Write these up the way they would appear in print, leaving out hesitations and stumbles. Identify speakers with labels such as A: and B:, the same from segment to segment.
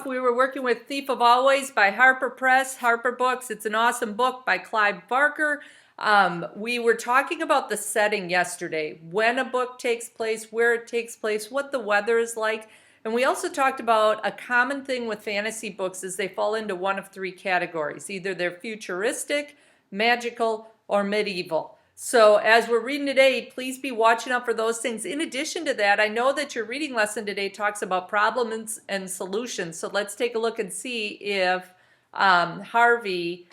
A: We were working with Thief of Always by Harper Press, Harper Books. It's an awesome book by Clive Barker. We were talking about the setting yesterday, when a book takes place, where it takes place, what the weather is like. And we also talked about a common thing with fantasy books is they fall into one of three categories. Either they're futuristic, magical, or medieval. So as we're reading today, please be watching out for those things. In addition to that, I know that your reading lesson today talks about problems and solutions. So let's take a look and see if Harvey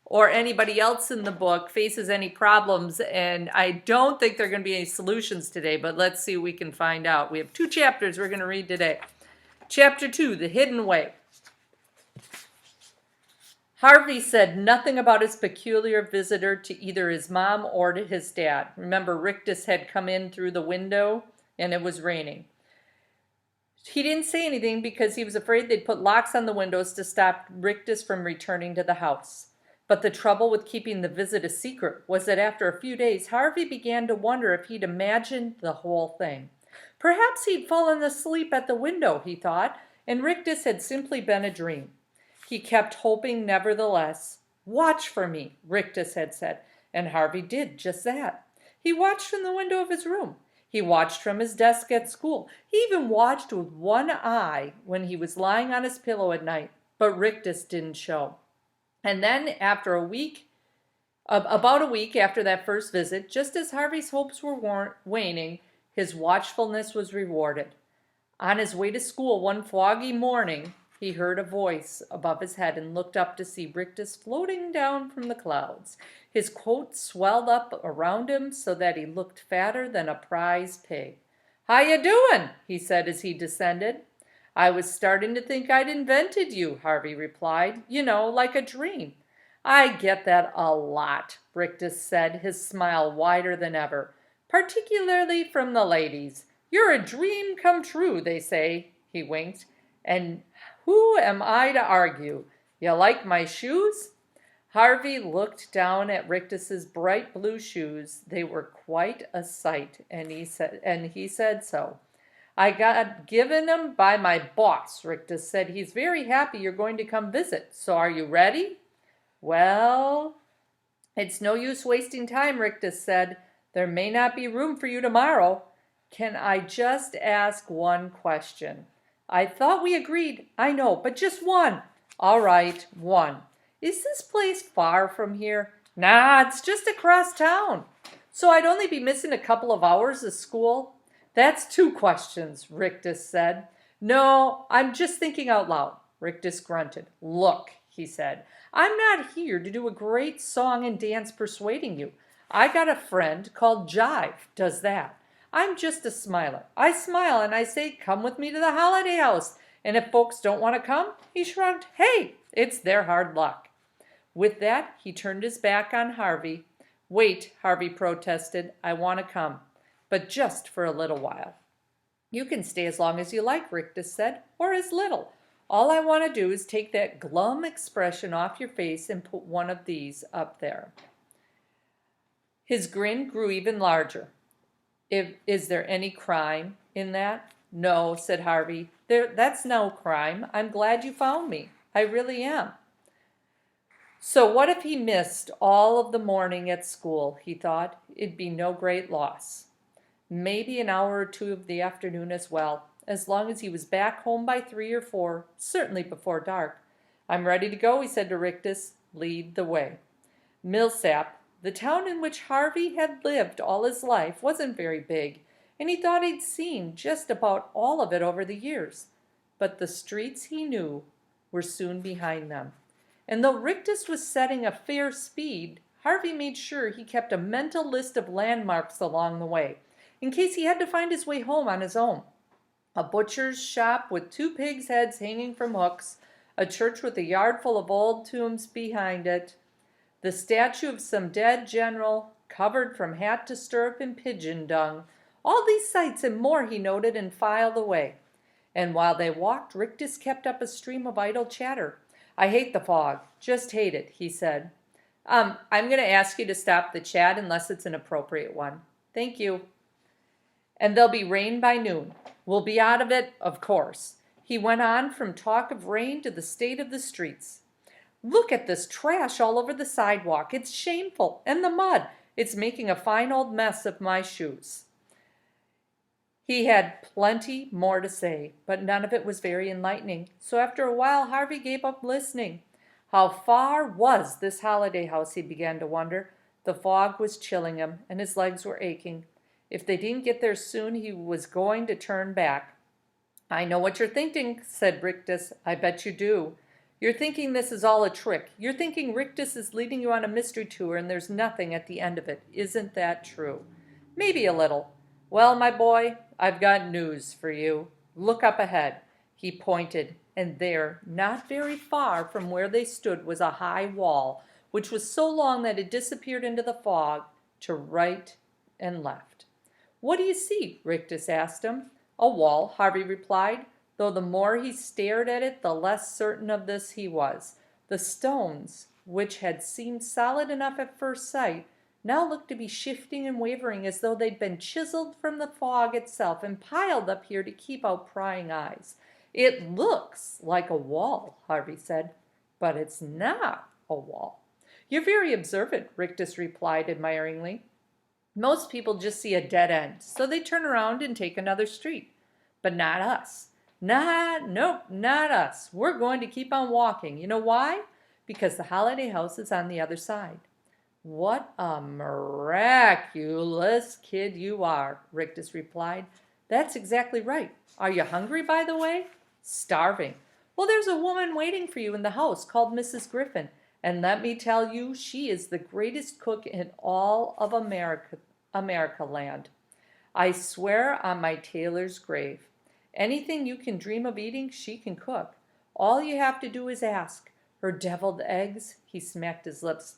A: or anybody else in the book faces any problems. And I don't think there are going to be any solutions today, but let's see what we can find out. We have 2 chapters we're going to read today. Chapter 2, The Hidden Way. Harvey said nothing about his peculiar visitor to either his mom or to his dad. Remember, Rictus had come in through the window and it was raining. He didn't say anything because he was afraid they'd put locks on the windows to stop Rictus from returning to the house. But the trouble with keeping the visit a secret was that after a few days, Harvey began to wonder if he'd imagined the whole thing. Perhaps he'd fallen asleep at the window, he thought, and Rictus had simply been a dream. He kept hoping nevertheless. Watch for me, Rictus had said, and Harvey did just that. He watched from the window of his room. He watched from his desk at school. He even watched with one eye when he was lying on his pillow at night, but Rictus didn't show. And then after about a week after that first visit, just as Harvey's hopes were waning, his watchfulness was rewarded. On his way to school one foggy morning, he heard a voice above his head and looked up to see Rictus floating down from the clouds. His coat swelled up around him so that he looked fatter than a prize pig. "How you doing?" he said as he descended. "I was starting to think I'd invented you," Harvey replied. "You know, like a dream." "I get that a lot," Rictus said, his smile wider than ever, "particularly from the ladies. You're a dream come true, they say," he winked. "And who am I to argue? You like my shoes?" Harvey looked down at Rictus's bright blue shoes. They were quite a sight, and he said so. "I got given 'em by my boss," Rictus said. "He's very happy you're going to come visit. So are you ready?" "Well, it's no use wasting time," Rictus said. "There may not be room for you tomorrow. Can I just ask one question?" "I thought we agreed." "I know, but just one." "All right, one. Is this place far from here?" "Nah, it's just across town." "So I'd only be missing a couple of hours of school?" "That's 2 questions," Rictus said. "No, I'm just thinking out loud." Rictus grunted. "Look," he said, "I'm not here to do a great song and dance persuading you. I got a friend called Jive does that. I'm just a smiler. I smile and I say, 'Come with me to the holiday house.' And if folks don't want to come," he shrugged, "hey, it's their hard luck." With that, he turned his back on Harvey. "Wait," Harvey protested. "I want to come, but just for a little while." "You can stay as long as you like," Rictus said, "or as little. All I want to do is take that glum expression off your face and put one of these up there." His grin grew even larger. "Is there any crime in that?" "No," said Harvey. That's no crime. I'm glad you found me. I really am." So what if he missed all of the morning at school, he thought. It'd be no great loss. Maybe an hour or 2 of the afternoon as well, as long as he was back home by 3 or 4, certainly before dark. "I'm ready to go," he said to Rictus. "Lead the way." Millsap, the town in which Harvey had lived all his life, wasn't very big, and he thought he'd seen just about all of it over the years. But the streets he knew were soon behind them. And though Rictus was setting a fair speed, Harvey made sure he kept a mental list of landmarks along the way, in case he had to find his way home on his own. A butcher's shop with 2 pigs' heads hanging from hooks, a church with a yard full of old tombs behind it, the statue of some dead general, covered from hat to stirrup in pigeon dung. All these sights and more he noted and filed away. And while they walked, Rictus kept up a stream of idle chatter. "I hate the fog, just hate it," he said. I'm going to ask you to stop the chat unless it's an appropriate one. Thank you." "And there'll be rain by noon. We'll be out of it, of course. He went on from talk of rain to the state of the streets. Look at this trash all over the sidewalk. It's shameful. And the mud. It's making a fine old mess of my shoes. He had plenty more to say, but none of it was very enlightening. So after a while, Harvey gave up listening. How far was this holiday house, he began to wonder. The fog was chilling him, and his legs were aching. If they didn't get there soon, he was going to turn back. I know what you're thinking, said Rictus. I bet you do. You're thinking this is all a trick. You're thinking Rictus is leading you on a mystery tour and there's nothing at the end of it. Isn't that true? Maybe a little. Well, my boy, I've got news for you. Look up ahead. He pointed, and there, not very far from where they stood, was a high wall, which was so long that it disappeared into the fog to right and left. What do you see? Rictus asked him. A wall, Harvey replied, though the more he stared at it, the less certain of this he was. The stones, which had seemed solid enough at first sight, now looked to be shifting and wavering as though they'd been chiseled from the fog itself and piled up here to keep out prying eyes. It looks like a wall, Harvey said, but it's not a wall. You're very observant, Rictus replied admiringly. Most people just see a dead end, so they turn around and take another street. But not us. Nope, not us. We're going to keep on walking. You know why? Because the holiday house is on the other side. What a miraculous kid you are, Rictus replied. That's exactly right. Are you hungry, by the way? Starving. Well, there's a woman waiting for you in the house called Mrs. Griffin, and let me tell you, she is the greatest cook in all of America land. I swear on my tailor's grave. Anything you can dream of eating, she can cook. All you have to do is ask. Her deviled eggs, he smacked his lips.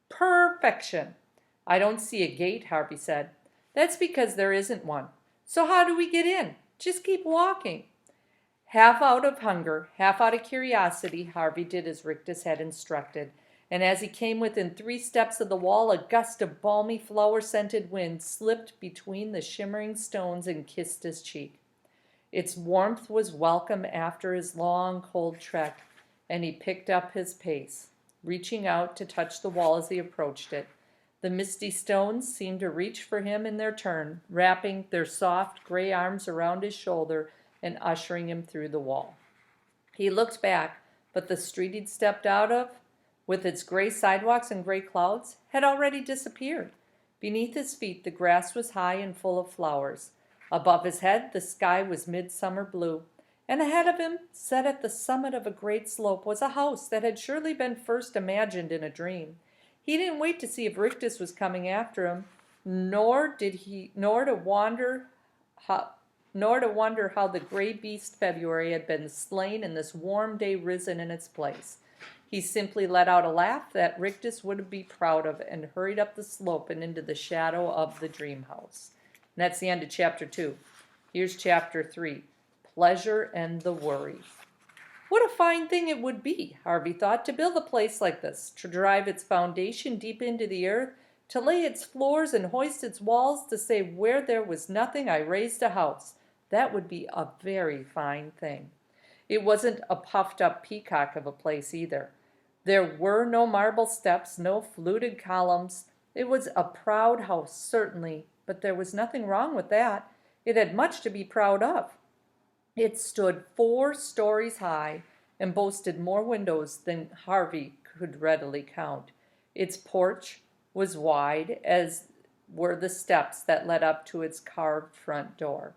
A: Perfection. I don't see a gate, Harvey said. That's because there isn't one. So how do we get in? Just keep walking. Half out of hunger, half out of curiosity, Harvey did as Rictus had instructed, and as he came within 3 steps of the wall, a gust of balmy flower-scented wind slipped between the shimmering stones and kissed his cheek. Its warmth was welcome after his long, cold trek, and he picked up his pace, reaching out to touch the wall as he approached it. The misty stones seemed to reach for him in their turn, wrapping their soft gray arms around his shoulder and ushering him through the wall. He looked back, but the street he'd stepped out of, with its gray sidewalks and gray clouds, had already disappeared. Beneath his feet, the grass was high and full of flowers. Above his head, the sky was midsummer blue, and ahead of him, set at the summit of a great slope, was a house that had surely been first imagined in a dream. He didn't wait to see if Rictus was coming after him, nor to wonder how the gray beast February had been slain and this warm day risen in its place. He simply let out a laugh that Rictus would be proud of and hurried up the slope and into the shadow of the dream house. And that's the end of chapter 2. Here's chapter 3, Pleasure and the Worry. What a fine thing it would be, Harvey thought, to build a place like this, to drive its foundation deep into the earth, to lay its floors and hoist its walls, to say where there was nothing I raised a house. That would be a very fine thing. It wasn't a puffed-up peacock of a place either. There were no marble steps, no fluted columns. It was a proud house, certainly, but there was nothing wrong with that. It had much to be proud of. It stood 4 stories high and boasted more windows than Harvey could readily count. Its porch was wide, as were the steps that led up to its carved front door.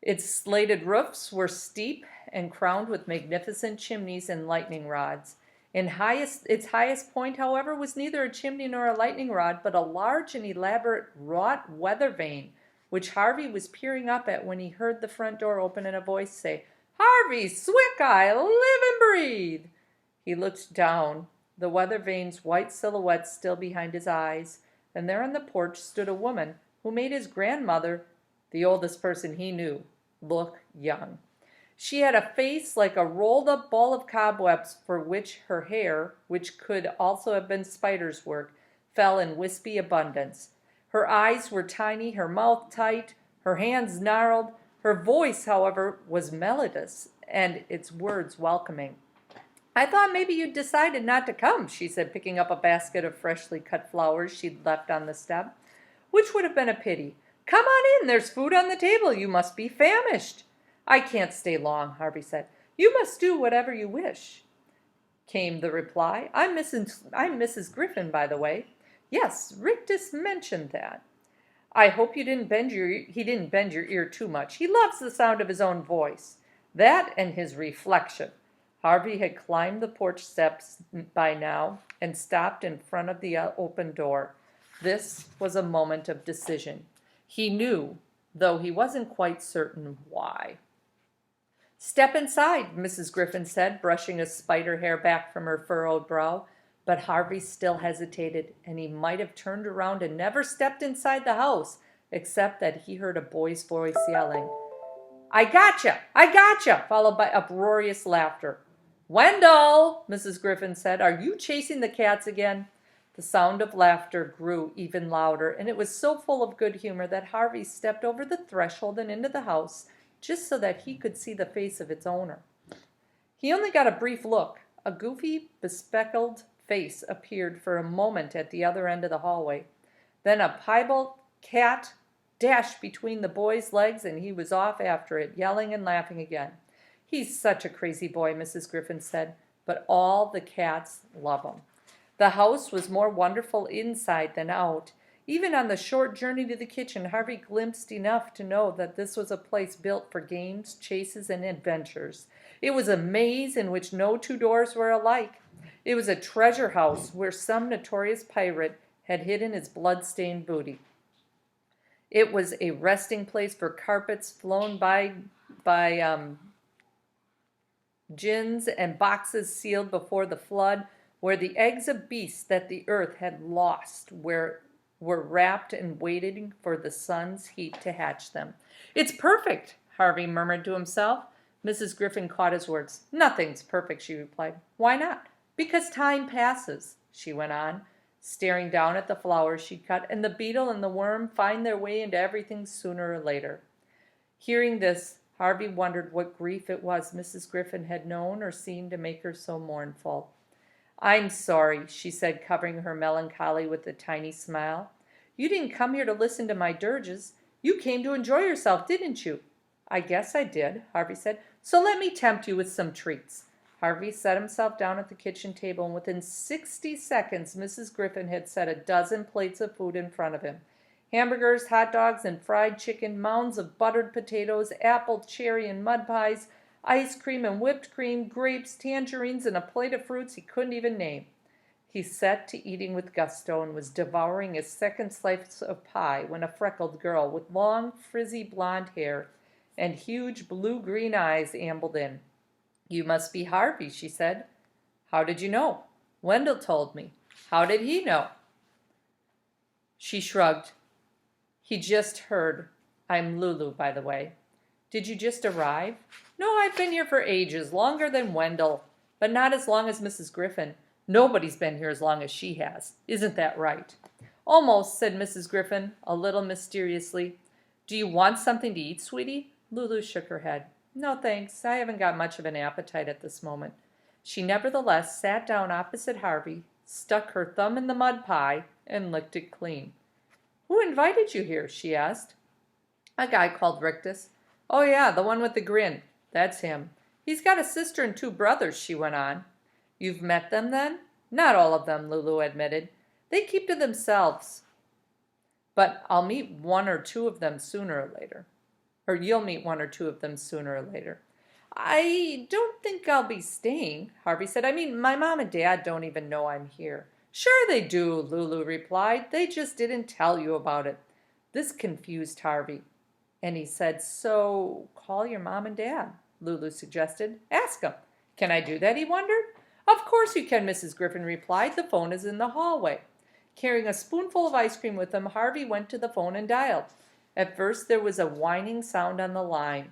A: Its slated roofs were steep and crowned with magnificent chimneys and lightning rods. Its highest point, however, was neither a chimney nor a lightning rod, but a large and elaborate wrought weather vane, which Harvey was peering up at when he heard the front door open and a voice say, "Harvey, Swickeye, live and breathe!" He looked down, the weather vane's white silhouette still behind his eyes, and there on the porch stood a woman who made his grandmother, the oldest person he knew, look young. She had a face like a rolled-up ball of cobwebs, for which her hair, which could also have been spider's work, fell in wispy abundance. Her eyes were tiny, her mouth tight, her hands gnarled, Her voice, however, was melodious and its words welcoming. "I thought maybe you'd decided not to come," she said, picking up a basket of freshly cut flowers she'd left on the step, "which would have been a pity. Come on in, there's food on the table. You must be famished." "I can't stay long," Harvey said. "You must do whatever you wish," came the reply. I'm Mrs. Griffin, by the way." "Yes, Rictus mentioned that." "I hope he didn't bend your ear too much. He loves the sound of his own voice. That and his reflection." Harvey had climbed the porch steps by now and stopped in front of the open door. This was a moment of decision. He knew, though he wasn't quite certain why. "Step inside," Mrs. Griffin said, brushing a spider hair back from her furrowed brow. But Harvey still hesitated, and he might have turned around and never stepped inside the house, except that he heard a boy's voice yelling, "I gotcha! I gotcha!" followed by uproarious laughter. "Wendell," Mrs. Griffin said, "are you chasing the cats again?" The sound of laughter grew even louder, and it was so full of good humor that Harvey stepped over the threshold and into the house, just so that he could see the face of its owner. He only got a brief look. A goofy, bespectacled face appeared for a moment at the other end of the hallway. Then a piebald cat dashed between the boy's legs, and he was off after it, yelling and laughing again. "He's such a crazy boy," Mrs. Griffin said, "but all the cats love him." The house was more wonderful inside than out. Even on the short journey to the kitchen, Harvey glimpsed enough to know that this was a place built for games, chases, and adventures. It was a maze in which no two doors were alike. It was a treasure house where some notorious pirate had hidden his blood-stained booty. It was a resting place for carpets flown by gins and boxes sealed before the flood, where the eggs of beasts that the earth had lost were wrapped and waiting for the sun's heat to hatch them. "It's perfect," Harvey murmured to himself. Mrs. Griffin caught his words. "Nothing's perfect," she replied. "Why not?" "Because time passes," she went on, staring down at the flowers she'd cut, "and the beetle and the worm find their way into everything sooner or later." Hearing this, Harvey wondered what grief it was Mrs. Griffin had known or seen to make her so mournful. "I'm sorry," she said, covering her melancholy with a tiny smile. "You didn't come here to listen to my dirges. You came to enjoy yourself, didn't you?" "I guess I did," Harvey said. "So let me tempt you with some treats." Harvey set himself down at the kitchen table, and within 60 seconds Mrs. Griffin had set a dozen plates of food in front of him. Hamburgers, hot dogs, and fried chicken, mounds of buttered potatoes, apple, cherry, and mud pies, ice cream and whipped cream, grapes, tangerines, and a plate of fruits he couldn't even name. He set to eating with gusto and was devouring his second slice of pie when a freckled girl with long, frizzy blonde hair and huge blue-green eyes ambled in. "You must be Harvey," she said. "How did you know?" "Wendell told me." "How did he know?" She shrugged. "He just heard. I'm Lulu, by the way." "Did you just arrive?" "No, I've been here for ages, longer than Wendell, but not as long as Mrs. Griffin. Nobody's been here as long as she has. Isn't that right?" "Almost," said Mrs. Griffin, a little mysteriously. "Do you want something to eat, sweetie?" Lulu shook her head. "No, thanks. I haven't got much of an appetite at this moment." She nevertheless sat down opposite Harvey, stuck her thumb in the mud pie, and licked it clean. "Who invited you here?" she asked. "A guy called Rictus." "Oh, yeah, the one with the grin. That's him. He's got a sister and two brothers," she went on. "You've met them, then?" "Not all of them," Lulu admitted. "They keep to themselves. But I'll meet one or two of them sooner or later. Or you'll meet one or two of them sooner or later." "I don't think I'll be staying," Harvey said. "I mean, my mom and dad don't even know I'm here." "Sure they do," Lulu replied. "They just didn't tell you about it." This confused Harvey, and he said, "So call your mom and dad," Lulu suggested. "Ask them." "Can I do that?" he wondered. "Of course you can," Mrs. Griffin replied. "The phone is in the hallway." Carrying a spoonful of ice cream with him, Harvey went to the phone and dialed. At first there was a whining sound on the line,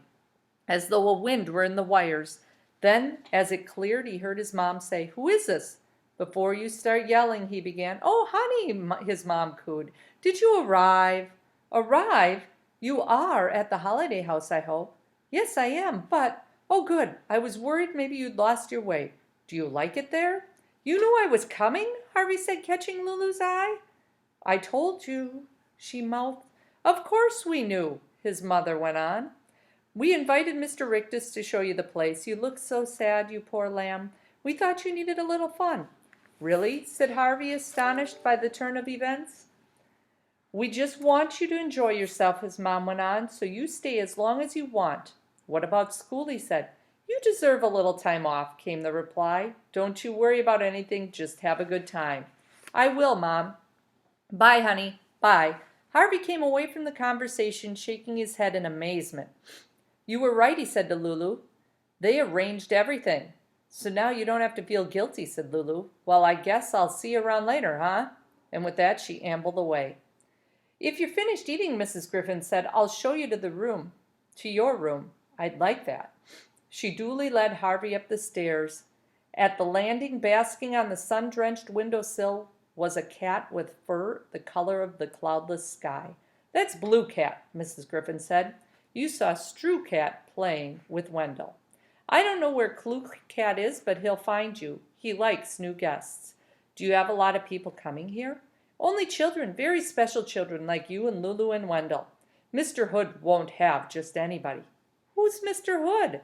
A: as though a wind were in the wires. Then, as it cleared, he heard his mom say, "Who is this?" "Before you start yelling," he began. "Oh, honey," his mom cooed. "Did you arrive?" "Arrive? You are at the holiday house, I hope. Yes, I am, but, oh good, I was worried maybe you'd lost your way. Do you like it there? You knew I was coming, Harvey said, catching Lulu's eye. I told you, she mouthed. Of course we knew, his mother went on. We invited Mr. Rictus to show you the place. You look so sad, you poor lamb. We thought you needed a little fun. Really? Said Harvey, astonished by the turn of events. We just want you to enjoy yourself, his mom went on, so you stay as long as you want. What about school, he said. You deserve a little time off, came the reply. Don't you worry about anything, just have a good time. I will, Mom. Bye, honey. Bye. Harvey came away from the conversation, shaking his head in amazement. You were right, he said to Lulu. They arranged everything. So now you don't have to feel guilty, said Lulu. Well, I guess I'll see you around later, huh? And with that, she ambled away. If you're finished eating, Mrs. Griffin said, I'll show you to your room. I'd like that. She duly led Harvey up the stairs. At the landing, basking on the sun-drenched windowsill, was a cat with fur the color of the cloudless sky. That's Blue Cat, Mrs. Griffin said. You saw Strew Cat playing with Wendell. I don't know where Clue Cat is, but he'll find you. He likes new guests. Do you have a lot of people coming here? Only children, very special children like you and Lulu and Wendell. Mr. Hood won't have just anybody. Who's Mr. Hood?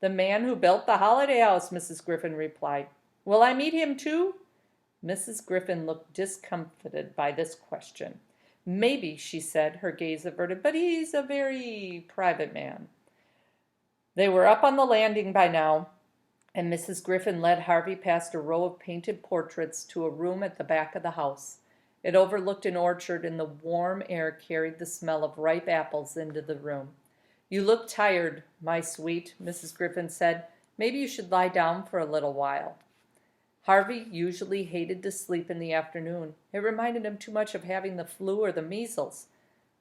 A: The man who built the holiday house, Mrs. Griffin replied. Will I meet him too? Mrs. Griffin looked discomfited by this question. Maybe, she said, her gaze averted, but he's a very private man. They were up on the landing by now, and Mrs. Griffin led Harvey past a row of painted portraits to a room at the back of the house. It overlooked an orchard, and the warm air carried the smell of ripe apples into the room. You look tired, my sweet, Mrs. Griffin said. Maybe you should lie down for a little while. Harvey usually hated to sleep in the afternoon. It reminded him too much of having the flu or the measles.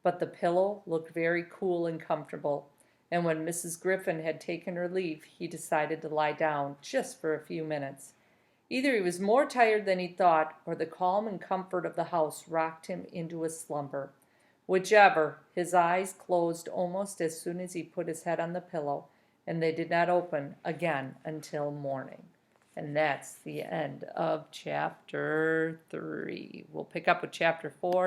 A: But the pillow looked very cool and comfortable, and when Mrs. Griffin had taken her leave, he decided to lie down just for a few minutes. Either he was more tired than he thought, or the calm and comfort of the house rocked him into a slumber. Whichever, his eyes closed almost as soon as he put his head on the pillow, and they did not open again until morning. And that's the end of chapter 3. We'll pick up with chapter 4